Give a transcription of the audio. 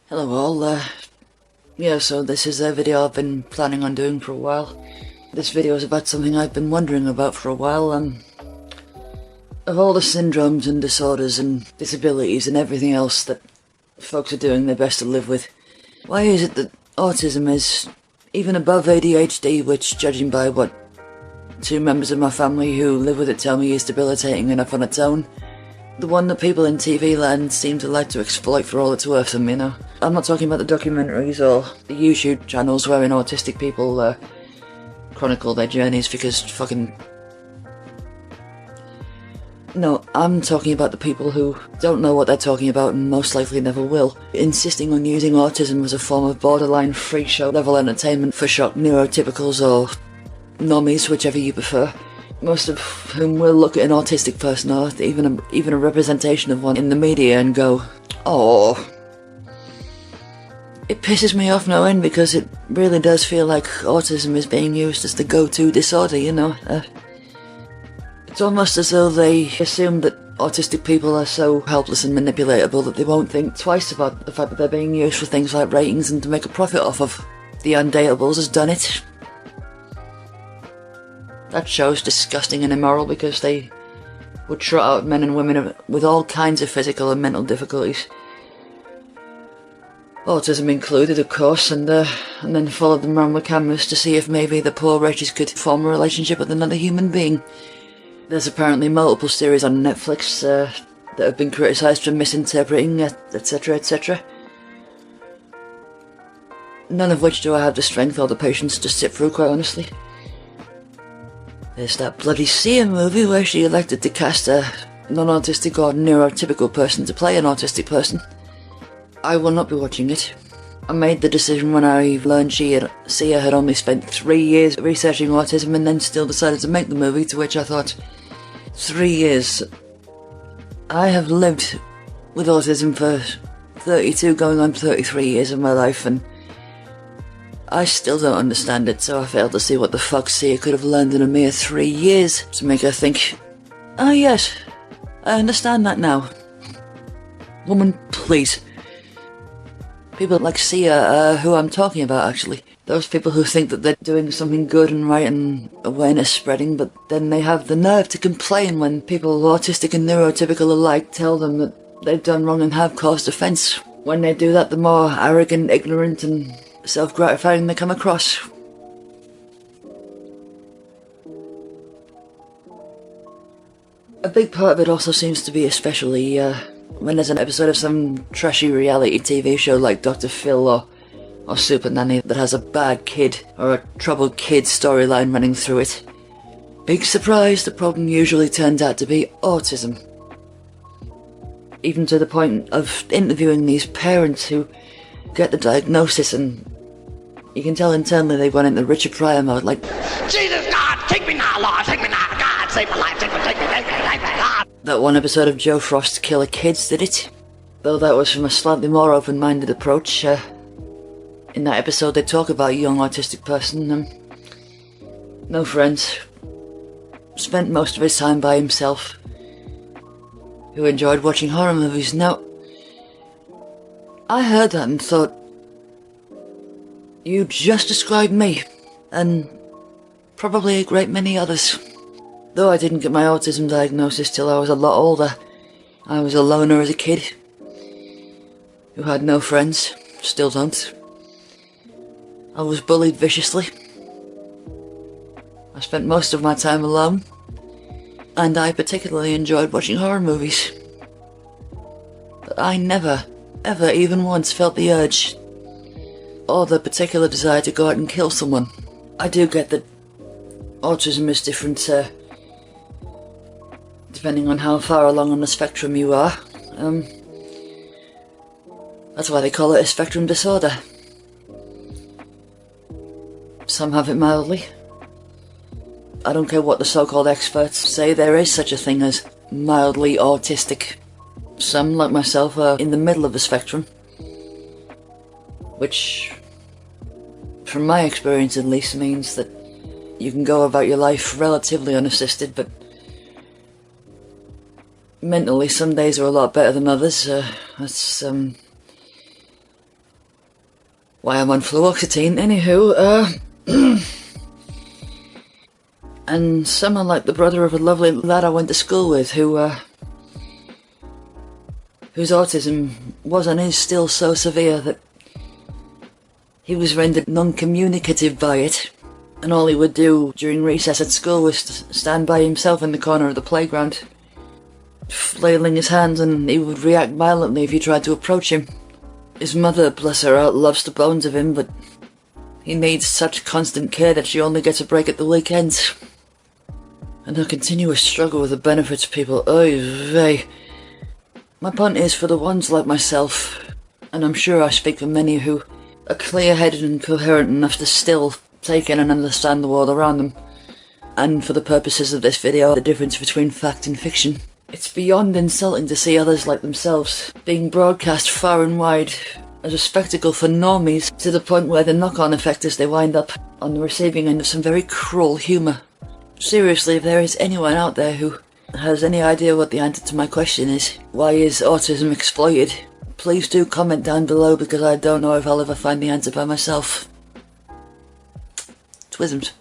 Hello all, yeah, so this is a video I've been planning on doing for a while. This video is about something I've been wondering about for a while, of all the syndromes and disorders and disabilities and everything else that folks are doing their best to live with. Why is it that autism is even above ADHD, which, judging by what two members of my family who live with it tell me, is debilitating enough on its own, the one that people in TV land seem to like to exploit for all it's worth them, you know? I'm not talking about the documentaries or the YouTube channels wherein autistic people chronicle their journeys because fucking... No, I'm talking about the people who don't know what they're talking about and most likely never will, insisting on using autism as a form of borderline freak show level entertainment for shock neurotypicals or normies, whichever you prefer. Most of whom will look at an autistic person or even a representation of one in the media and go, "Oh." It pisses me off no end because it really does feel like autism is being used as the go-to disorder, you know. It's almost as though they assume that autistic people are so helpless and manipulatable that they won't think twice about the fact that they're being used for things like ratings and to make a profit off of. The Undateables has done it. That show's disgusting and immoral because they would trot out men and women with all kinds of physical and mental difficulties. Autism included, of course, and then followed them around with cameras to see if maybe the poor wretches could form a relationship with another human being. There's apparently multiple series on Netflix that have been criticised for misinterpreting, etc, etc. None of which do I have the strength or the patience to sit through, quite honestly. There's that bloody Sia movie where she elected to cast a non-autistic or neurotypical person to play an autistic person. I will not be watching it. I made the decision when I learned Sia had only spent 3 years researching autism and then still decided to make the movie, to which I thought, 3 years. I have lived with autism for 32 going on 33 years of my life and I still don't understand it, so I failed to see what the fuck Sia could have learned in a mere 3 years to make her think, "Oh yes, I understand that now." Woman, please. People like Sia are who I'm talking about, actually. Those people who think that they're doing something good and right and awareness spreading, but then they have the nerve to complain when people autistic and neurotypical alike tell them that they've done wrong and have caused offence. When they do that, the more arrogant, ignorant and self-gratifying they come across. A big part of it also seems to be especially when there's an episode of some trashy reality TV show like Dr. Phil or Super Nanny that has a bad kid or a troubled kid storyline running through it. Big surprise, the problem usually turns out to be autism. Even to the point of interviewing these parents who get the diagnosis and you can tell internally they've gone into Richard Pryor mode, like, "Jesus God, take me now, Lord, take me now, God, save my life, take me, God." That one episode of Joe Frost's Killer Kids did it, though that was from a slightly more open-minded approach. In that episode they talk about a young autistic person, no friends, spent most of his time by himself, who enjoyed watching horror movies. Now, I heard that and thought, you just described me, and probably a great many others. Though I didn't get my autism diagnosis till I was a lot older, I was a loner as a kid, who had no friends, still don't. I was bullied viciously. I spent most of my time alone, and I particularly enjoyed watching horror movies. But I never, ever even once felt the urge or the particular desire to go out and kill someone. I do get that autism is different depending on how far along on the spectrum you are. That's why they call it a spectrum disorder. Some have it mildly. I don't care what the so-called experts say, there is such a thing as mildly autistic. Some, like myself, are in the middle of the spectrum, which, from my experience at least, means that you can go about your life relatively unassisted, but mentally some days are a lot better than others. That's why I'm on fluoxetine. Anywho, and someone like the brother of a lovely lad I went to school with whose autism was and is still so severe that he was rendered non-communicative by it, and all he would do during recess at school was stand by himself in the corner of the playground, flailing his hands, and he would react violently if you tried to approach him. His mother, bless her heart, loves the bones of him, but he needs such constant care that she only gets a break at the weekends. And her continuous struggle with the benefits people, oy vey. My point is, for the ones like myself, and I'm sure I speak for many who are clear-headed and coherent enough to still take in and understand the world around them, and for the purposes of this video, the difference between fact and fiction, it's beyond insulting to see others like themselves being broadcast far and wide as a spectacle for normies, to the point where the knock-on effect is they wind up on the receiving end of some very cruel humour. Seriously, if there is anyone out there who has any idea what the answer to my question is, why is autism exploited, please do comment down below, because I don't know if I'll ever find the answer by myself. Twisms.